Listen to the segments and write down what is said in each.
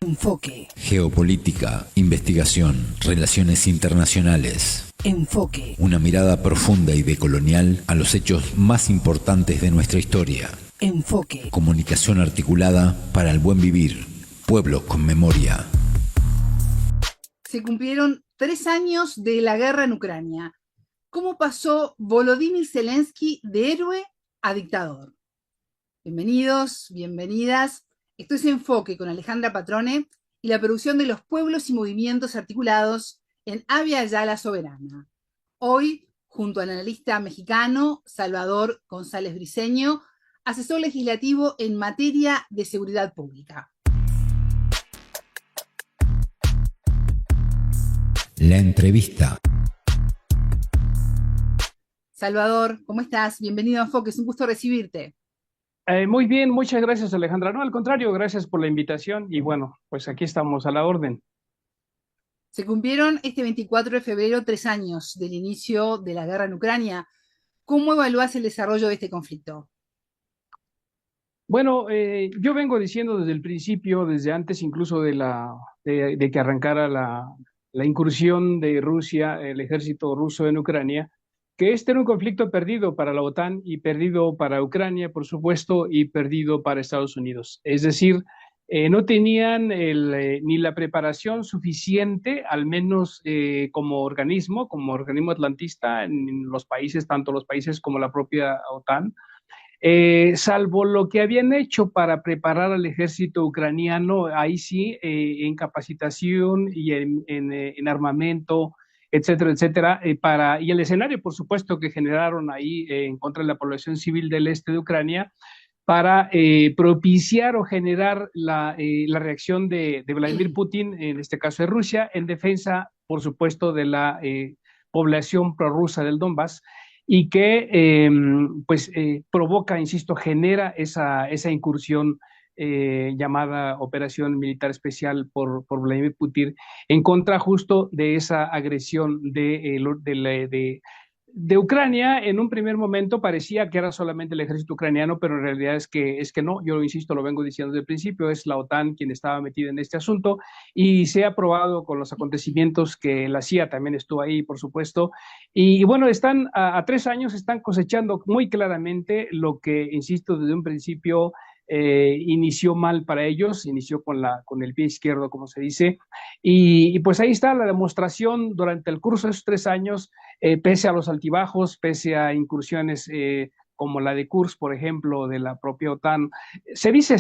Enfoque. Geopolítica, investigación, relaciones internacionales. Enfoque. Una mirada profunda y decolonial a los hechos más importantes de nuestra historia. Enfoque. Comunicación articulada para el buen vivir. Pueblos con memoria. Se cumplieron 3 años de la guerra en Ucrania. ¿Cómo pasó Volodymyr Zelensky de héroe a dictador? Bienvenidos, bienvenidas. Esto es Enfoque con Alejandra Patrone y la producción de los pueblos y movimientos articulados en Avia Yala Soberana. Hoy, junto al analista mexicano Salvador González Briceño, asesor legislativo en materia de seguridad pública. La entrevista. Salvador, ¿cómo estás? Bienvenido a Enfoque, es un gusto recibirte. Muy bien, muchas gracias, Alejandra. No, al contrario, gracias por la invitación y bueno, pues aquí estamos a la orden. Se cumplieron este 24 de febrero 3 años del inicio de la guerra en Ucrania. ¿Cómo evalúas el desarrollo de este conflicto? Bueno, yo vengo diciendo desde el principio, desde antes incluso de que arrancara la incursión de Rusia, el ejército ruso en Ucrania, que este era un conflicto perdido para la OTAN y perdido para Ucrania, por supuesto, y perdido para Estados Unidos. Es decir, no tenían ni la preparación suficiente, al menos como organismo atlantista en los países, tanto los países como la propia OTAN, salvo lo que habían hecho para preparar al ejército ucraniano, ahí sí, en capacitación y en armamento, etcétera, etcétera, y el escenario, por supuesto, que generaron ahí en contra de la población civil del este de Ucrania, para propiciar o generar la reacción de Vladimir Putin, en este caso de Rusia, en defensa, por supuesto, de la población prorrusa del Donbass, y que provoca, insisto, genera esa incursión llamada Operación Militar Especial por Vladimir Putin en contra justo de esa agresión de Ucrania. En un primer momento parecía que era solamente el ejército ucraniano, pero en realidad es que no, yo insisto, lo vengo diciendo desde el principio, es la OTAN quien estaba metida en este asunto y se ha probado con los acontecimientos que la CIA también estuvo ahí, por supuesto, y bueno, están a 3 años, están cosechando muy claramente lo que, insisto, desde un principio inició mal para ellos, inició con el pie izquierdo, como se dice, y pues ahí está la demostración durante el curso de esos 3 años, pese a los altibajos, pese a incursiones como la de Kursk, por ejemplo, de la propia OTAN. Se dice,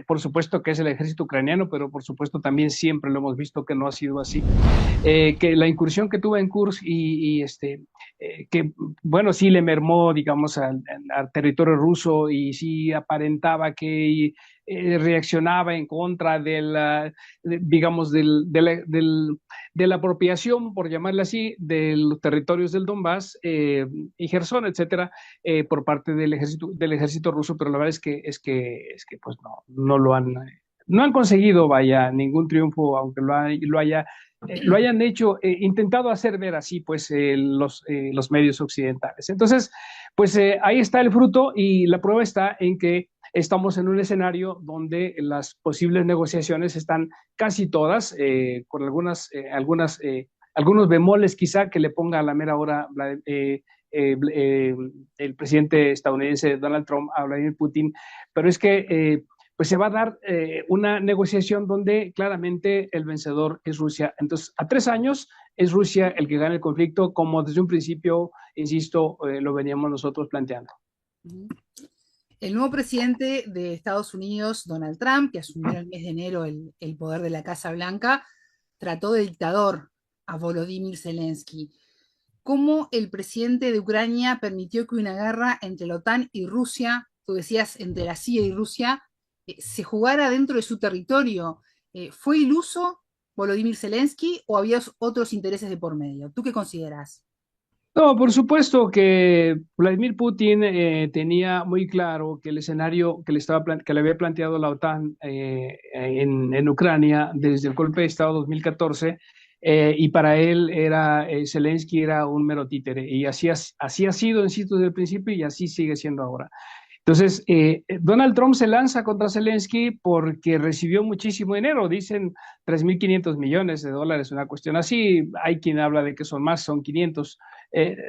por supuesto, que es el ejército ucraniano, pero por supuesto también siempre lo hemos visto que no ha sido así. Que la incursión que tuvo en Kursk que, bueno, sí le mermó, digamos, al territorio ruso y sí aparentaba que reaccionaba en contra digamos, de la apropiación, por llamarla así, de los territorios del Donbass y Gerson, etcétera, por parte del ejército ruso, pero la verdad es que pues no han conseguido, vaya, ningún triunfo, aunque lo hayan hecho, intentado hacer ver así, pues, los medios occidentales. Entonces, pues ahí está el fruto y la prueba está en que estamos en un escenario donde las posibles negociaciones están casi todas, con algunos bemoles quizá que le ponga a la mera hora el presidente estadounidense Donald Trump a Vladimir Putin, pero es que pues se va a dar una negociación donde claramente el vencedor es Rusia. Entonces, a 3 años es Rusia el que gana el conflicto, como desde un principio, insisto, lo veníamos nosotros planteando. El nuevo presidente de Estados Unidos, Donald Trump, que asumió en el mes de enero el poder de la Casa Blanca, trató de dictador a Volodymyr Zelensky. ¿Cómo el presidente de Ucrania permitió que una guerra entre la OTAN y Rusia, tú decías entre la CIA y Rusia, se jugara dentro de su territorio? ¿Fue iluso Volodymyr Zelensky o había otros intereses de por medio? ¿Tú qué consideras? No, por supuesto que Vladimir Putin tenía muy claro que el escenario que le había planteado la OTAN en Ucrania desde el golpe de Estado 2014, y para él Zelensky era un mero títere, y así ha sido, insisto, desde el principio y así sigue siendo ahora. Entonces, Donald Trump se lanza contra Zelensky porque recibió muchísimo dinero, dicen 3.500 millones de dólares, una cuestión así. Hay quien habla de que son más, son 500,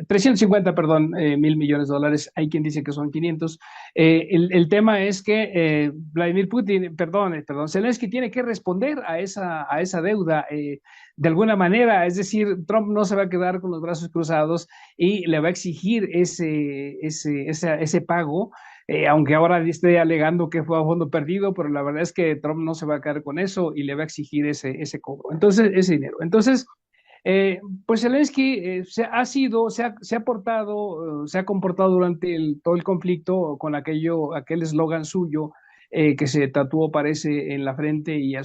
350, perdón, mil millones de dólares. Hay quien dice que son 500. El tema es que Vladimir Putin, perdón, Zelensky tiene que responder a esa deuda de alguna manera. Es decir, Trump no se va a quedar con los brazos cruzados y le va a exigir ese pago, aunque ahora esté alegando que fue a fondo perdido, pero la verdad es que Trump no se va a quedar con eso y le va a exigir ese cobro, entonces, ese dinero. Entonces, pues Zelensky se ha portado, se ha comportado durante todo el conflicto con aquel eslogan suyo que se tatuó, parece, en la frente y a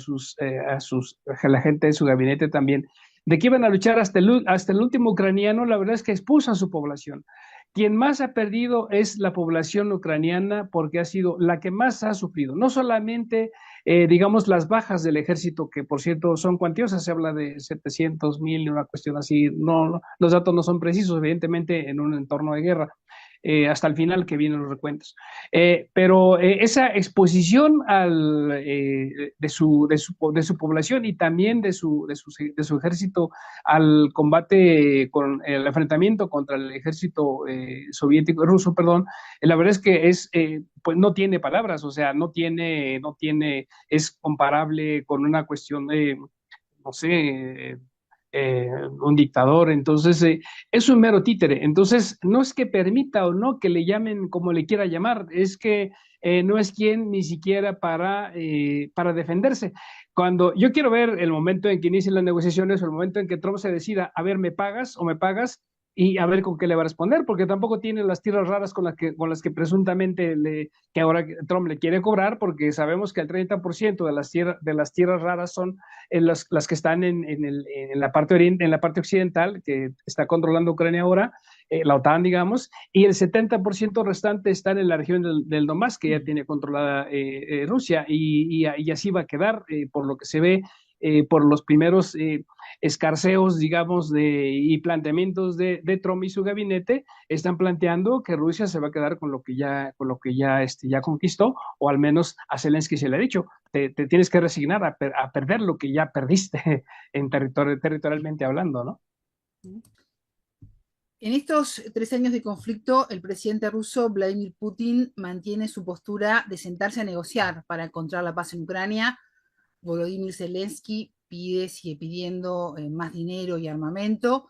la gente de su gabinete también, de que iban a luchar hasta el último ucraniano. La verdad es que expuso a su población. Quien más ha perdido es la población ucraniana porque ha sido la que más ha sufrido. No solamente, digamos, las bajas del ejército, que por cierto son cuantiosas, se habla de 700.000, una cuestión así. No, los datos no son precisos, evidentemente, en un entorno de guerra. Hasta el final que vienen los recuentos. Pero esa exposición de su población y también de su ejército al combate, con el enfrentamiento contra el ejército soviético, ruso, perdón, la verdad es que pues no tiene palabras, o sea, es comparable con una cuestión de, no sé, un dictador. Entonces es un mero títere. Entonces no es que permita o no que le llamen como le quiera llamar, es que no es quien ni siquiera para defenderse. Cuando yo quiero ver el momento en que inicien las negociaciones o el momento en que Trump se decida, a ver, ¿me pagas o me pagas? Y a ver con qué le va a responder, porque tampoco tiene las tierras raras con las que presuntamente que ahora Trump le quiere cobrar, porque sabemos que el 30% de las tierras raras son las que están en la parte en la parte occidental, que está controlando Ucrania ahora, la OTAN, digamos, y el 70% restante está en la región del Donbass, que ya tiene controlada Rusia, y así va a quedar, por lo que se ve, por los primeros escarceos, digamos, y planteamientos de Trump y su gabinete. Están planteando que Rusia se va a quedar con lo que ya conquistó, o al menos a Zelensky se le ha dicho, te tienes que resignar a perder lo que ya perdiste territorialmente hablando, ¿no? En estos 3 años de conflicto, el presidente ruso Vladimir Putin mantiene su postura de sentarse a negociar para encontrar la paz en Ucrania. Volodymyr Zelensky sigue pidiendo más dinero y armamento.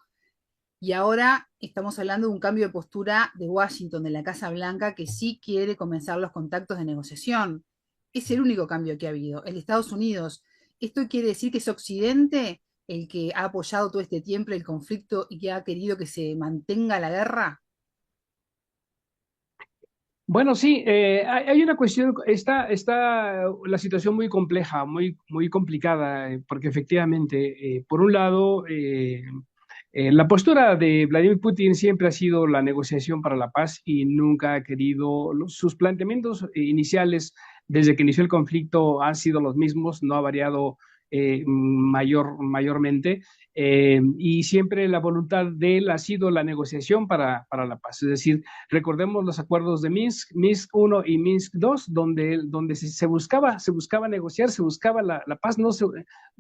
Y ahora estamos hablando de un cambio de postura de Washington, de la Casa Blanca, que sí quiere comenzar los contactos de negociación. Es el único cambio que ha habido. El de Estados Unidos, ¿esto quiere decir que es Occidente el que ha apoyado todo este tiempo el conflicto y que ha querido que se mantenga la guerra? Bueno, sí, hay una cuestión, está la situación muy compleja, muy, muy complicada, porque efectivamente, por un lado, la postura de Vladimir Putin siempre ha sido la negociación para la paz y nunca ha querido, sus planteamientos iniciales desde que inició el conflicto han sido los mismos, no ha variado mayormente, y siempre la voluntad de él ha sido la negociación para la paz. Es decir, recordemos los acuerdos de Minsk 1 y Minsk 2, donde se buscaba negociar, se buscaba la paz.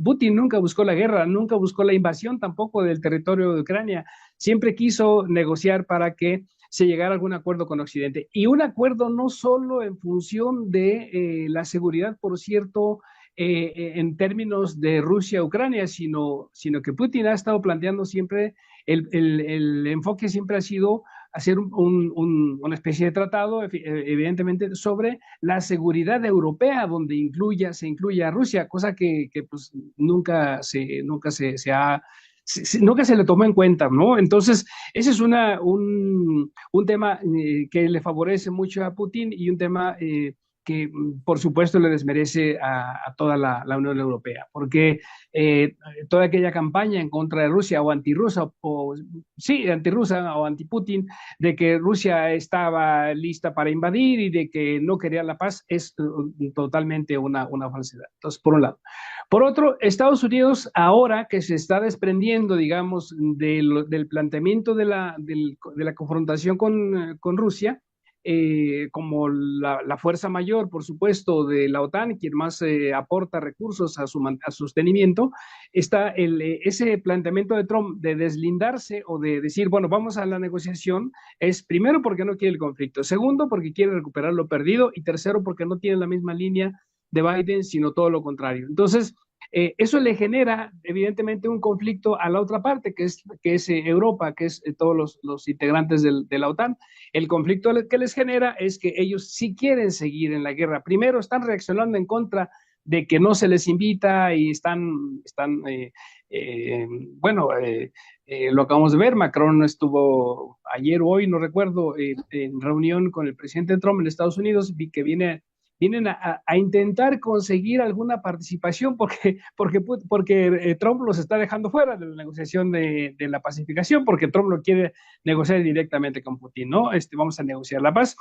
Putin nunca buscó la guerra, nunca buscó la invasión tampoco del territorio de Ucrania, siempre quiso negociar para que se llegara a algún acuerdo con Occidente. Y un acuerdo no solo en función de la seguridad, por cierto, en términos de Rusia-Ucrania, sino que Putin ha estado planteando siempre, el enfoque siempre ha sido hacer una especie de tratado, evidentemente, sobre la seguridad europea, donde se incluye a Rusia, cosa que pues, nunca se le tomó en cuenta, ¿no? Entonces, ese es un tema que le favorece mucho a Putin y un tema que, por supuesto, le desmerece a toda la Unión Europea, porque toda aquella campaña en contra de Rusia o antirrusa, antirrusa o anti-Putin, de que Rusia estaba lista para invadir y de que no quería la paz, es totalmente una falsedad. Entonces, por un lado. Por otro, Estados Unidos, ahora que se está desprendiendo, digamos, del planteamiento de la confrontación con Rusia, como la fuerza mayor, por supuesto, de la OTAN, quien más aporta recursos a a su sostenimiento, está ese planteamiento de Trump de deslindarse o de decir, bueno, vamos a la negociación, es primero porque no quiere el conflicto, segundo porque quiere recuperar lo perdido y tercero porque no tiene la misma línea de Biden, sino todo lo contrario. Entonces, eso le genera evidentemente un conflicto a la otra parte, que es Europa, que es todos los integrantes de la OTAN. El conflicto que les genera es que ellos sí quieren seguir en la guerra. Primero están reaccionando en contra de que no se les invita y eh, bueno, lo acabamos de ver, Macron estuvo ayer o hoy, no recuerdo, en reunión con el presidente Trump en Estados Unidos, vi que vienen a intentar conseguir alguna participación porque Trump los está dejando fuera de la negociación de la pacificación, porque Trump lo quiere negociar directamente con Putin, ¿no? Vamos a negociar la paz.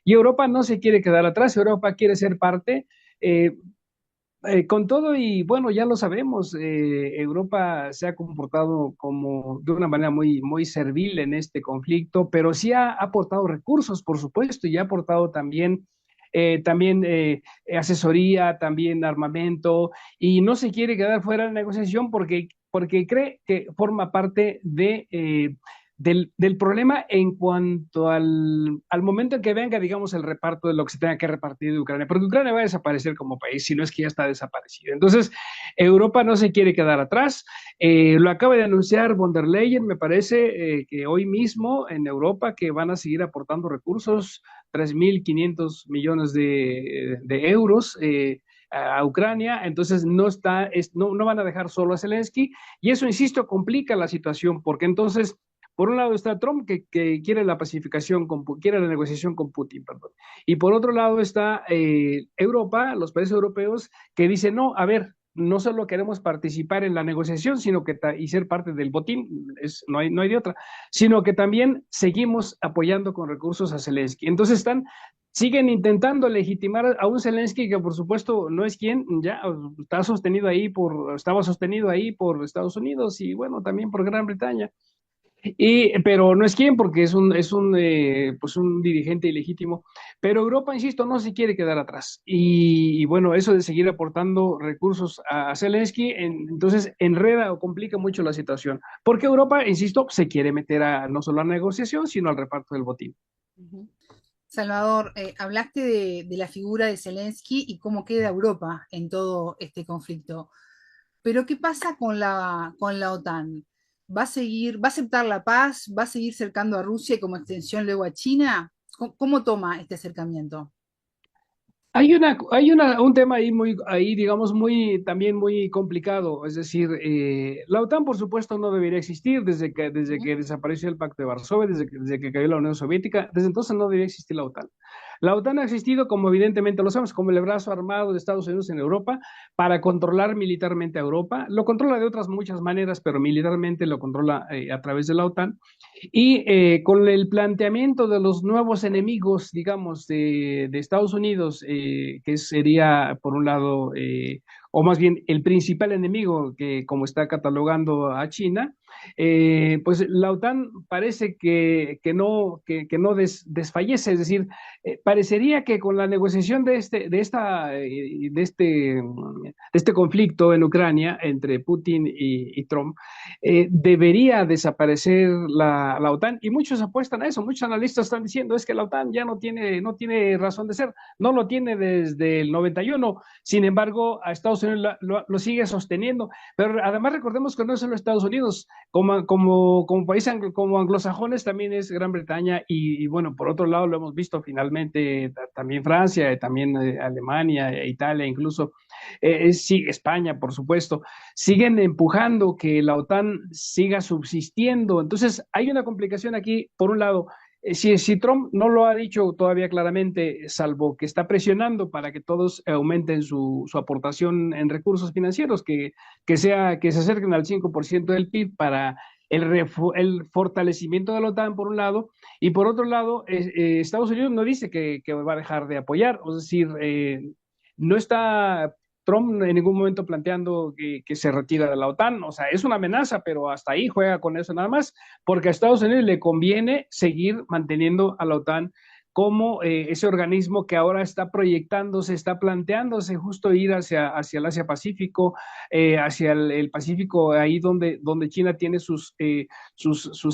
Y Europa no se quiere quedar atrás, Europa quiere ser parte. Eh, con todo y bueno, ya lo sabemos, Europa se ha comportado como de una manera muy servil en este conflicto, pero sí ha aportado recursos, por supuesto, y ha aportado también asesoría, también armamento, y no se quiere quedar fuera de la negociación porque cree que forma parte del problema en cuanto al momento en que venga, digamos, el reparto de lo que se tenga que repartir de Ucrania, porque Ucrania va a desaparecer como país, si no es que ya está desaparecida. Entonces, Europa no se quiere quedar atrás. Lo acaba de anunciar von der Leyen, me parece, que hoy mismo en Europa, que van a seguir aportando recursos, 3.500 millones de euros. A Ucrania, entonces no van a dejar solo a Zelensky, y eso, insisto, complica la situación, porque entonces por un lado está Trump, que quiere la pacificación, quiere la negociación con Putin, perdón. Y por otro lado está Europa, los países europeos, que dicen, no, a ver, no solo queremos participar en la negociación, sino y ser parte del botín, no hay de otra, sino que también seguimos apoyando con recursos a Zelensky. Entonces siguen intentando legitimar a un Zelensky que por supuesto no es quien, ya estaba sostenido ahí por Estados Unidos y bueno, también por Gran Bretaña. Pero no es quien, porque pues un dirigente ilegítimo. Pero Europa, insisto, no se quiere quedar atrás. Y bueno, eso de seguir aportando recursos a Zelensky, entonces enreda o complica mucho la situación. Porque Europa, insisto, se quiere meter no solo a la negociación, sino al reparto del botín. Ujú. Salvador, hablaste de la figura de Zelensky y cómo queda Europa en todo este conflicto. Pero ¿qué pasa con la OTAN? Va a aceptar la paz? ¿Va a seguir cercando a Rusia y como extensión luego a China? ¿Cómo toma este acercamiento? Un tema ahí, digamos, también muy complicado. Es decir, la OTAN, por supuesto, no debería existir desde que desapareció el Pacto de Varsovia, desde que cayó la Unión Soviética. Desde entonces no debería existir la OTAN. La OTAN ha existido, como evidentemente lo sabemos, como el brazo armado de Estados Unidos en Europa para controlar militarmente a Europa. Lo controla de otras muchas maneras, pero militarmente lo controla a través de la OTAN. Y con el planteamiento de los nuevos enemigos, digamos, de Estados Unidos, que sería, por un lado, o más bien el principal enemigo, que como está catalogando a China, pues la OTAN parece que no desfallece, es decir, parecería que con la negociación de este conflicto en Ucrania entre Putin y Trump, debería desaparecer la OTAN, y muchos apuestan a eso, muchos analistas están diciendo es que la OTAN ya no tiene razón de ser, no lo tiene desde el 91, sin embargo a Estados Unidos lo sigue sosteniendo, pero además recordemos que no es solo Estados Unidos, como país como anglosajones también es Gran Bretaña y bueno, por otro lado lo hemos visto finalmente también Francia, también Alemania, Italia incluso, sí, España por supuesto, siguen empujando que la OTAN siga subsistiendo. Entonces, hay una complicación aquí, por un lado, si Trump no lo ha dicho todavía claramente, salvo que está presionando para que todos aumenten su aportación en recursos financieros, que se acerquen al 5% del PIB para el fortalecimiento de la OTAN, por un lado, y por otro lado, Estados Unidos no dice que va a dejar de apoyar, es decir, no está Trump en ningún momento planteando que se retira de la OTAN, o sea, es una amenaza, pero hasta ahí juega con eso nada más, porque a Estados Unidos le conviene seguir manteniendo a la OTAN como ese organismo que ahora está proyectándose, está planteándose justo ir hacia el Asia-Pacífico, hacia el Pacífico, ahí donde China tiene sus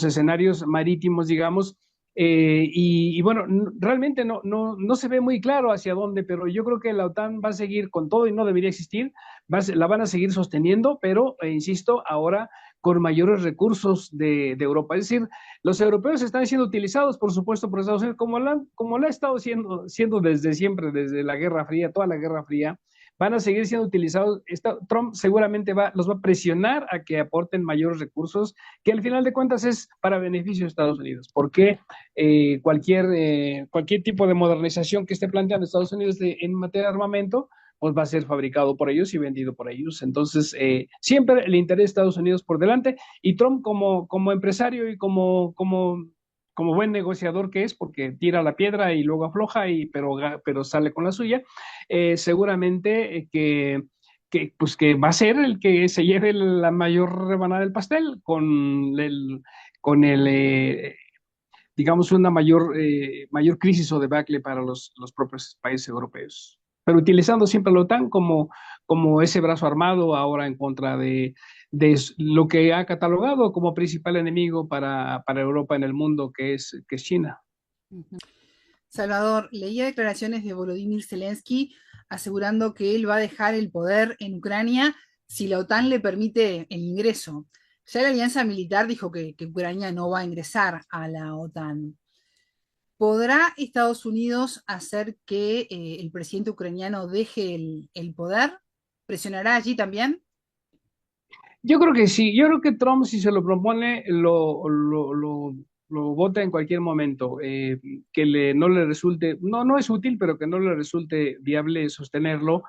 escenarios marítimos, digamos. Y bueno, realmente no se ve muy claro hacia dónde, pero yo creo que la OTAN va a seguir con todo y no debería existir, la van a seguir sosteniendo, pero, insisto, ahora con mayores recursos de Europa. Es decir, los europeos están siendo utilizados, por supuesto, por Estados Unidos, como la ha estado siendo desde siempre, desde la Guerra Fría, toda la Guerra Fría, van a seguir siendo utilizados. Trump seguramente los va a presionar a que aporten mayores recursos, que al final de cuentas es para beneficio de Estados Unidos, porque cualquier tipo de modernización que esté planteando Estados Unidos en materia de armamento, pues va a ser fabricado por ellos y vendido por ellos. Entonces, siempre el interés de Estados Unidos por delante, y Trump como empresario y como buen negociador que es, porque tira la piedra y luego afloja, pero sale con la suya, seguramente pues que va a ser el que se lleve la mayor rebanada del pastel con digamos, una mayor crisis o debacle para los propios países europeos. Pero utilizando siempre la OTAN como ese brazo armado ahora en contra de lo que ha catalogado como principal enemigo para Europa en el mundo, que es China. Salvador, leía declaraciones de Volodymyr Zelensky asegurando que él va a dejar el poder en Ucrania si la OTAN le permite el ingreso. Ya la alianza militar dijo que Ucrania no va a ingresar a la OTAN. ¿Podrá Estados Unidos hacer que el presidente ucraniano deje el poder? ¿Presionará allí también? Yo creo que sí, yo creo que Trump, si se lo propone, lo vota en cualquier momento, no le resulte, no es útil, pero que no le resulte viable sostenerlo.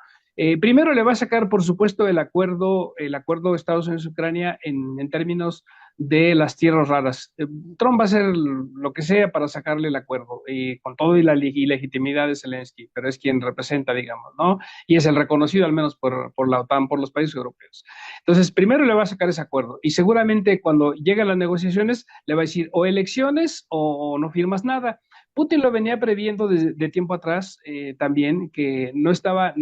Primero le va a sacar, por supuesto, el acuerdo de Estados Unidos-Ucrania en términos de las tierras raras. Trump va a hacer lo que sea para sacarle el acuerdo, con todo y la legitimidad de Zelensky, pero es quien representa, digamos, ¿no? Y es el reconocido al menos por la OTAN, por los países europeos. Entonces, primero le va a sacar ese acuerdo y seguramente cuando lleguen las negociaciones le va a decir o elecciones o no firmas nada. Putin lo venía previendo de tiempo atrás, también, que no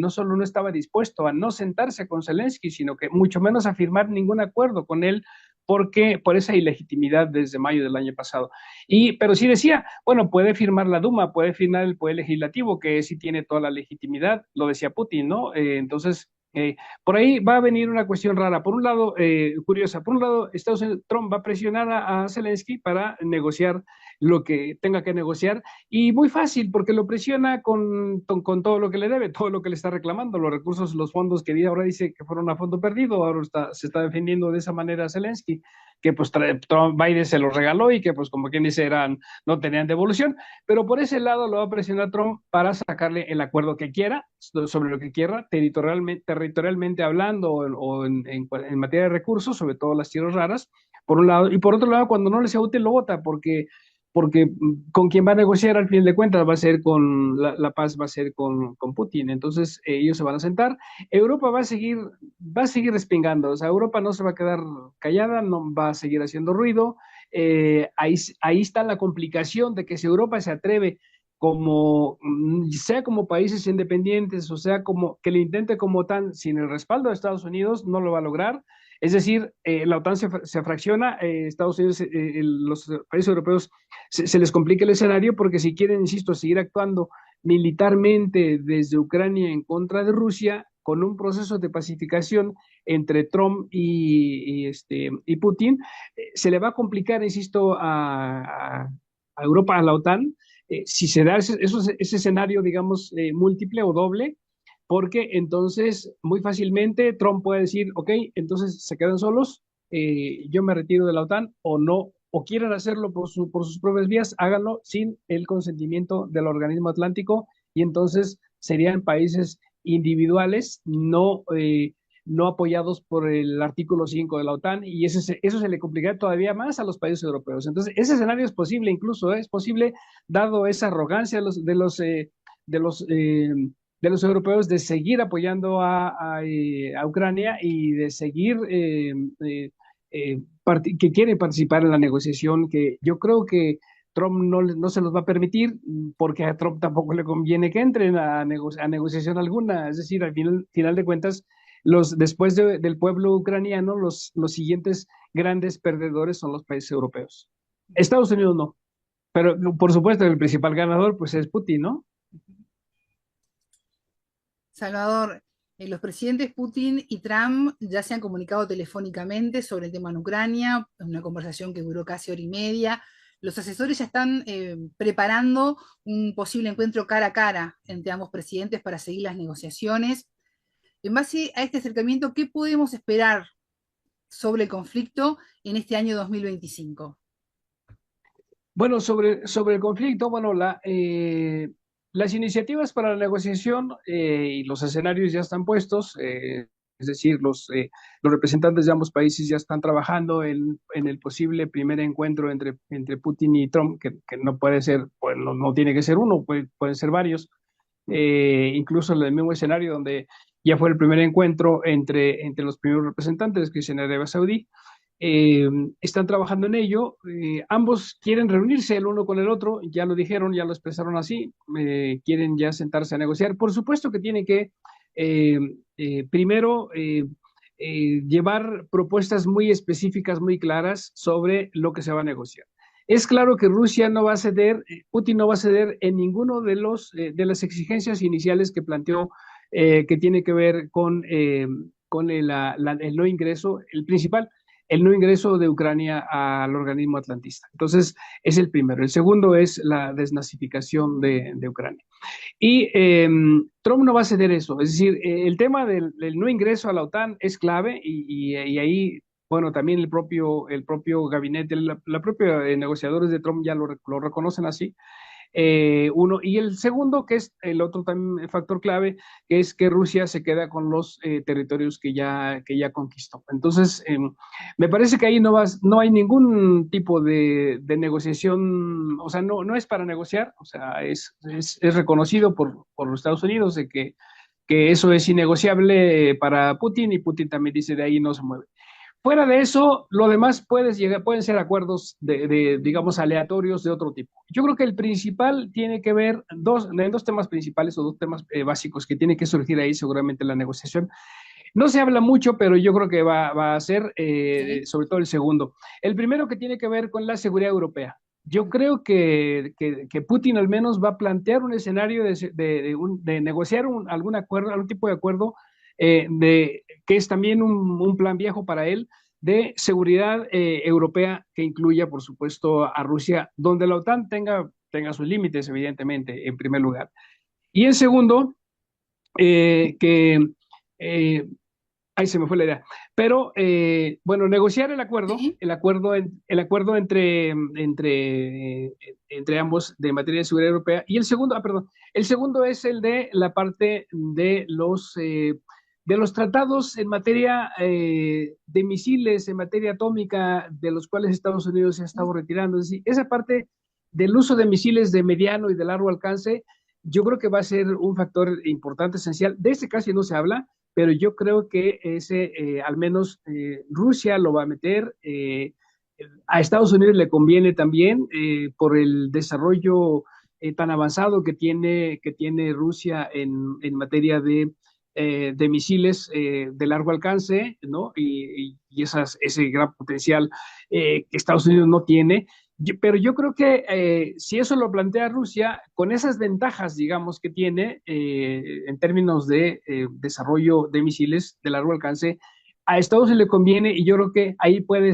solo no estaba dispuesto a no sentarse con Zelensky, sino que mucho menos a firmar ningún acuerdo con él, porque por esa ilegitimidad desde mayo del año pasado. Pero sí decía, bueno, puede firmar la Duma, puede firmar el Poder Legislativo, que sí tiene toda la legitimidad, lo decía Putin, ¿no? Entonces, por ahí va a venir una cuestión rara. Por un lado, curiosa, por un lado, Trump va a presionar a Zelensky para negociar lo que tenga que negociar, y muy fácil, porque lo presiona con todo lo que le debe, todo lo que le está reclamando, los recursos, los fondos que ahora dice que fueron a fondo perdido, ahora se está defendiendo de esa manera Zelensky, que pues Biden se los regaló y que pues como quien dice no tenían devolución, pero por ese lado lo va a presionar Trump para sacarle el acuerdo que quiera, sobre lo que quiera, territorialmente hablando, o en materia de recursos, sobre todo las tierras raras, por un lado, y por otro lado, cuando no le sea útil lo vota, porque con quien va a negociar al fin de cuentas va a ser la paz va a ser con Putin. Entonces, ellos se van a sentar. Europa va a seguir respingando, o sea, Europa no se va a quedar callada, no va a seguir haciendo ruido. Ahí está la complicación de que si Europa se atreve, sea como países independientes, o sea como que le intente como tan sin el respaldo de Estados Unidos, no lo va a lograr. Es decir, la OTAN se fracciona, Estados Unidos, los países europeos se les complica el escenario, porque si quieren, insisto, seguir actuando militarmente desde Ucrania en contra de Rusia, con un proceso de pacificación entre Trump y Putin, se le va a complicar, insisto, a Europa, a la OTAN, si se da ese escenario, digamos, múltiple o doble, porque entonces muy fácilmente Trump puede decir, ok, entonces se quedan solos, yo me retiro de la OTAN, o no, o quieren hacerlo por sus propias vías, háganlo sin el consentimiento del organismo atlántico, y entonces serían países individuales, no apoyados por el artículo 5 de la OTAN, y eso se le complicaría todavía más a los países europeos. Entonces, ese escenario es posible, incluso es posible, dado esa arrogancia de los europeos de seguir apoyando a Ucrania, y de seguir que quieren participar en la negociación, que yo creo que Trump no se los va a permitir porque a Trump tampoco le conviene que entren a negociación alguna. Es decir, al final de cuentas, después del pueblo ucraniano, los siguientes grandes perdedores son los países europeos. Estados Unidos no. Pero por supuesto, el principal ganador pues es Putin, ¿no? Salvador, los presidentes Putin y Trump ya se han comunicado telefónicamente sobre el tema en Ucrania, una conversación que duró casi hora y media. Los asesores ya están preparando un posible encuentro cara a cara entre ambos presidentes para seguir las negociaciones. En base a este acercamiento, ¿qué podemos esperar sobre el conflicto en este año 2025? Bueno, sobre el conflicto, bueno, las iniciativas para la negociación y los escenarios ya están puestos, es decir, los representantes de ambos países ya están trabajando en el posible primer encuentro entre Putin y Trump, que no puede ser, pues no tiene que ser uno, pueden ser varios, incluso en el mismo escenario donde ya fue el primer encuentro entre los primeros representantes, que es en Arabia Saudí. Están trabajando en ello. Ambos quieren reunirse el uno con el otro, ya lo dijeron, ya lo expresaron así, quieren ya sentarse a negociar. Por supuesto que tiene que eh, primero llevar propuestas muy específicas, muy claras sobre lo que se va a negociar. Es claro que Rusia no va a ceder, Putin no va a ceder en ninguno de las exigencias iniciales que planteó, que tiene que ver con el no ingreso, el no ingreso de Ucrania al organismo atlantista. Entonces, es el primero. El segundo es la desnazificación de Ucrania. Y Trump no va a ceder eso. Es decir, el tema del no ingreso a la OTAN es clave y ahí, bueno, también el propio gabinete, la propia negociadores de Trump ya lo reconocen así. Uno, y el segundo, que es el otro también factor clave, que es que Rusia se queda con los territorios que ya conquistó. Entonces, me parece que ahí no hay ningún tipo de negociación, o sea, no es para negociar, o sea, es reconocido por los Estados Unidos de que eso es innegociable para Putin y Putin también dice de ahí no se mueve. Fuera de eso, lo demás pueden ser acuerdos digamos, aleatorios de otro tipo. Yo creo que el principal tiene que ver en dos temas principales o dos temas básicos que tiene que surgir ahí seguramente en la negociación. No se habla mucho, pero yo creo que va a ser ¿Sí? sobre todo el segundo. El primero que tiene que ver con la seguridad europea. Yo creo que Putin al menos va a plantear un escenario de negociar algún acuerdo, algún tipo de acuerdo, que es también un plan viejo para él, de seguridad europea que incluya, por supuesto, a Rusia, donde la OTAN tenga sus límites, evidentemente, en primer lugar. Y en segundo, que eh, ahí se me fue la idea. Pero bueno, negociar ¿Sí? el acuerdo entre ambos de materia de seguridad europea. Y el segundo, perdón, el segundo es el de la parte de los tratados en materia de misiles, en materia atómica, de los cuales Estados Unidos se ha estado retirando. Es decir, esa parte del uso de misiles de mediano y de largo alcance, yo creo que va a ser un factor importante, esencial. De este casi no se habla, pero yo creo que ese, al menos Rusia lo va a meter. A Estados Unidos le conviene también por el desarrollo tan avanzado que tiene Rusia en materia de misiles de largo alcance, ¿no? Y ese gran potencial que Estados Unidos no tiene. Pero yo creo que si eso lo plantea Rusia, con esas ventajas, digamos, que tiene en términos de desarrollo de misiles de largo alcance, a Estados Unidos le conviene y yo creo que ahí puede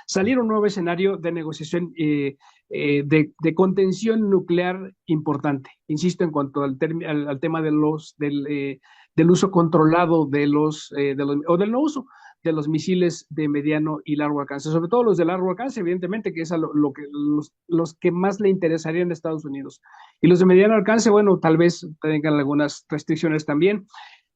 salir un nuevo escenario de negociación de contención nuclear importante. Insisto, en cuanto al tema del uso controlado o del no uso de los misiles de mediano y largo alcance, sobre todo los de largo alcance, evidentemente, que es los que más le interesarían a Estados Unidos. Y los de mediano alcance, bueno, tal vez tengan algunas restricciones también,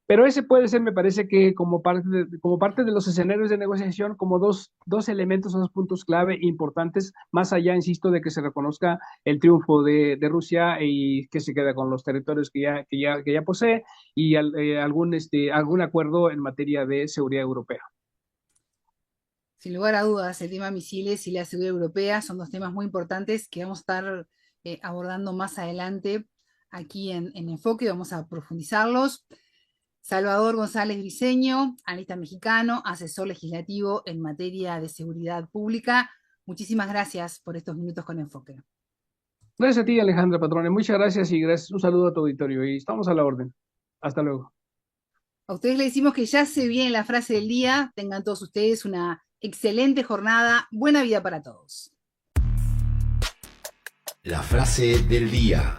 pero ese puede ser, me parece que como parte de los escenarios de negociación, como dos elementos, dos puntos clave importantes, más allá, insisto, de que se reconozca el triunfo de Rusia y que se queda con los territorios que ya posee y algún acuerdo en materia de seguridad europea. Sin lugar a dudas, el tema misiles y la seguridad europea son dos temas muy importantes que vamos a estar abordando más adelante aquí en Enfoque, vamos a profundizarlos. Salvador González Briceño, analista mexicano, asesor legislativo en materia de seguridad pública. Muchísimas gracias por estos minutos con Enfoque. Gracias a ti, Alejandra Patrone. Muchas gracias y gracias. Un saludo a tu auditorio y estamos a la orden. Hasta luego. A ustedes les decimos que ya se viene la frase del día. Tengan todos ustedes una excelente jornada. Buena vida para todos. La frase del día.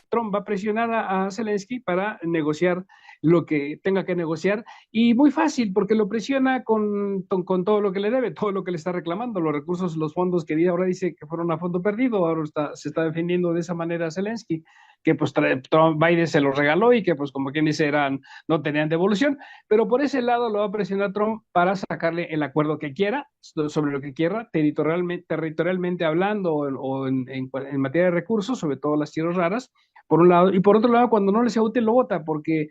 Trump va a presionar a Zelensky para negociar lo que tenga que negociar, y muy fácil, porque lo presiona con todo lo que le debe, todo lo que le está reclamando, los recursos, los fondos que ahora dice que fueron a fondo perdido, ahora se está defendiendo de esa manera Zelensky, que pues Biden se los regaló y que pues como quien dice no tenían devolución, pero por ese lado lo va a presionar Trump para sacarle el acuerdo que quiera, sobre lo que quiera, territorialmente hablando o en materia de recursos, sobre todo las tierras raras, por un lado, y por otro lado, cuando no le sea útil lo vota, porque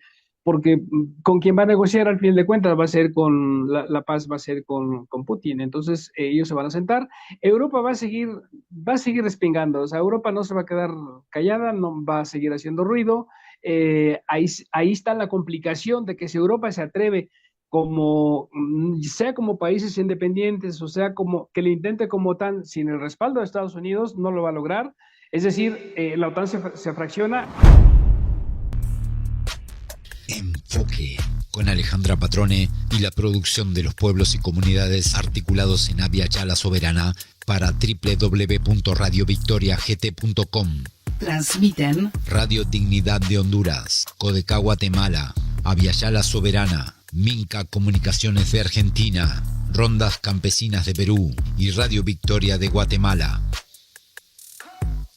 con quien va a negociar al fin de cuentas va a ser la paz va a ser con Putin, entonces ellos se van a sentar. Europa va a seguir respingando, o sea, Europa no se va a quedar callada, no va a seguir haciendo ruido. Ahí está la complicación de que si Europa se atreve sea como países independientes, o sea, como que le intente como OTAN sin el respaldo de Estados Unidos, no lo va a lograr. Es decir, la OTAN se fracciona. Enfoque, con Alejandra Patrone y la producción de los pueblos y comunidades articulados en Abya Yala Soberana para www.radiovictoriagt.com. Transmiten Radio Dignidad de Honduras, Codecá Guatemala, Abya Yala Soberana, Minca Comunicaciones de Argentina, Rondas Campesinas de Perú y Radio Victoria de Guatemala.